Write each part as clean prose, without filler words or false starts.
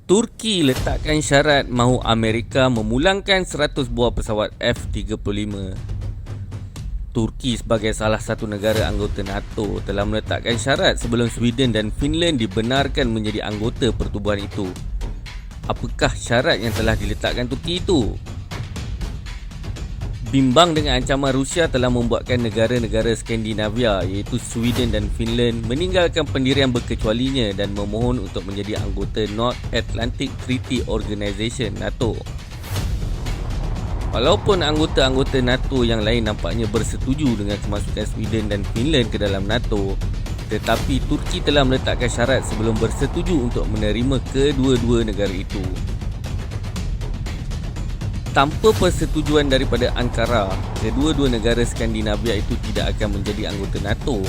Turki letakkan syarat mahu Amerika memulangkan 100 buah pesawat F-35. Turki sebagai salah satu negara anggota NATO telah meletakkan syarat sebelum Sweden dan Finland dibenarkan menjadi anggota pertubuhan itu. Apakah syarat yang telah diletakkan Turki itu? Bimbang dengan ancaman Rusia telah membuatkan negara-negara Skandinavia iaitu Sweden dan Finland meninggalkan pendirian berkecualinya dan memohon untuk menjadi anggota North Atlantic Treaty Organization NATO. Walaupun anggota-anggota NATO yang lain nampaknya bersetuju dengan kemasukan Sweden dan Finland ke dalam NATO, tetapi Turki telah meletakkan syarat sebelum bersetuju untuk menerima kedua-dua negara itu. Tanpa persetujuan daripada Ankara, kedua-dua negara Skandinavia itu tidak akan menjadi anggota NATO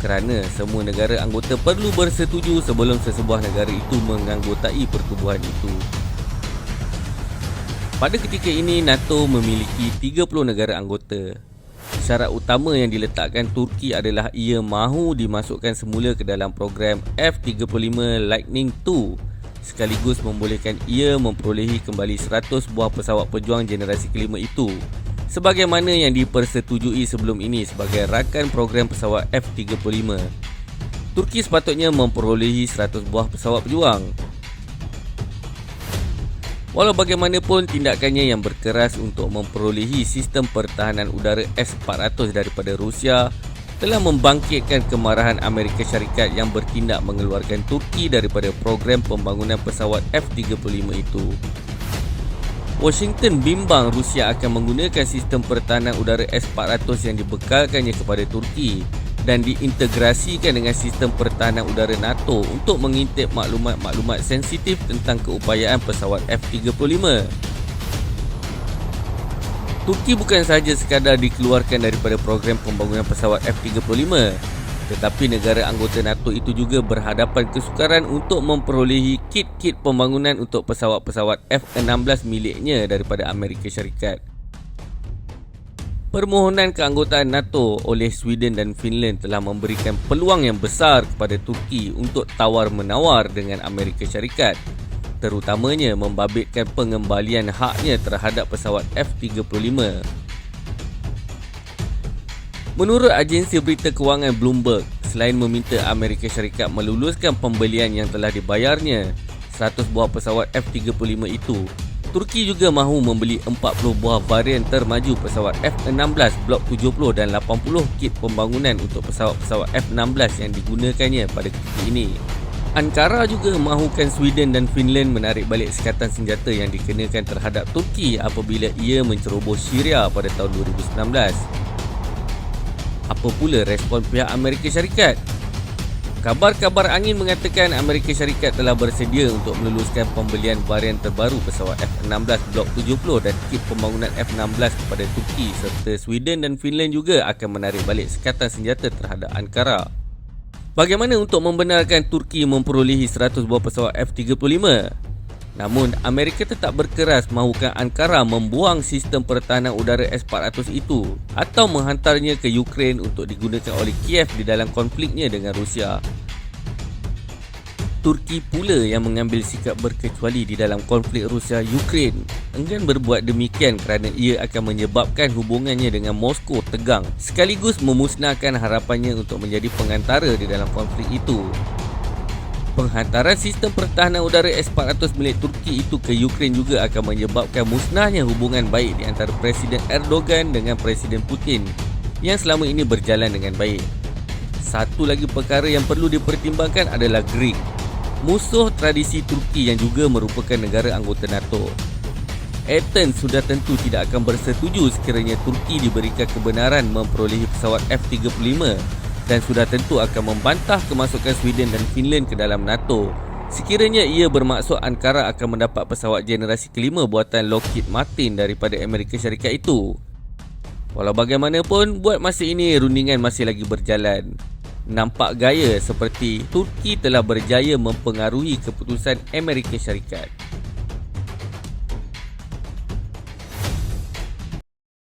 kerana semua negara anggota perlu bersetuju sebelum sesebuah negara itu menganggotai pertubuhan itu. Pada ketika ini, NATO memiliki 30 negara anggota. Syarat utama yang diletakkan Turki adalah ia mahu dimasukkan semula ke dalam program F-35 Lightning II, sekaligus membolehkan ia memperolehi kembali 100 buah pesawat pejuang generasi kelima itu, sebagaimana yang dipersetujui sebelum ini sebagai rakan program pesawat F-35. Turki sepatutnya memperolehi 100 buah pesawat pejuang. Walau bagaimanapun, tindakannya yang berkeras untuk memperolehi sistem pertahanan udara S-400 daripada Rusia telah membangkitkan kemarahan Amerika Syarikat yang bertindak mengeluarkan Turki daripada program pembangunan pesawat F-35 itu. Washington bimbang Rusia akan menggunakan sistem pertahanan udara S-400 yang dibekalkannya kepada Turki dan diintegrasikan dengan sistem pertahanan udara NATO untuk mengintip maklumat-maklumat sensitif tentang keupayaan pesawat F-35. Turki bukan sahaja sekadar dikeluarkan daripada program pembangunan pesawat F-35, tetapi negara anggota NATO itu juga berhadapan kesukaran untuk memperolehi kit-kit pembangunan untuk pesawat-pesawat F-16 miliknya daripada Amerika Syarikat. Permohonan keanggotaan NATO oleh Sweden dan Finland telah memberikan peluang yang besar kepada Turki untuk tawar-menawar dengan Amerika Syarikat, terutamanya membabitkan pengembalian haknya terhadap pesawat F-35. Menurut agensi berita kewangan Bloomberg, selain meminta Amerika Syarikat meluluskan pembelian yang telah dibayarnya 100 buah pesawat F-35 itu, Turki juga mahu membeli 40 buah varian termaju pesawat F-16 Block 70 dan 80 kit pembangunan untuk pesawat-pesawat F-16 yang digunakannya pada ketika ini. Ankara juga mahukan Sweden dan Finland menarik balik sekatan senjata yang dikenakan terhadap Turki apabila ia menceroboh Syria pada tahun 2019. Apa pula respon pihak Amerika Syarikat? Kabar-kabar angin mengatakan Amerika Syarikat telah bersedia untuk meluluskan pembelian varian terbaru pesawat F-16 Block 70 dan kit pembangunan F-16 kepada Turki, serta Sweden dan Finland juga akan menarik balik sekatan senjata terhadap Ankara. Bagaimana untuk membenarkan Turki memperolehi 100 buah pesawat F-35? Namun, Amerika tetap berkeras mahukan Ankara membuang sistem pertahanan udara S-400 itu atau menghantarnya ke Ukraine untuk digunakan oleh Kiev di dalam konfliknya dengan Rusia. Turki pula yang mengambil sikap berkecuali di dalam konflik Rusia-Ukraine enggan berbuat demikian kerana ia akan menyebabkan hubungannya dengan Moskow tegang sekaligus memusnahkan harapannya untuk menjadi pengantara di dalam konflik itu. Penghantaran sistem pertahanan udara S-400 milik Turki itu ke Ukraine juga akan menyebabkan musnahnya hubungan baik di antara Presiden Erdogan dengan Presiden Putin yang selama ini berjalan dengan baik. Satu lagi perkara yang perlu dipertimbangkan adalah Greek, musuh tradisi Turki yang juga merupakan negara anggota NATO. Athens sudah tentu tidak akan bersetuju sekiranya Turki diberikan kebenaran memperolehi pesawat F-35 dan sudah tentu akan membantah kemasukan Sweden dan Finland ke dalam NATO sekiranya ia bermaksud Ankara akan mendapat pesawat generasi kelima buatan Lockheed Martin daripada Amerika Syarikat itu. Walau bagaimanapun, buat masa ini rundingan masih lagi berjalan. Nampak gaya seperti Turki telah berjaya mempengaruhi keputusan Amerika Syarikat.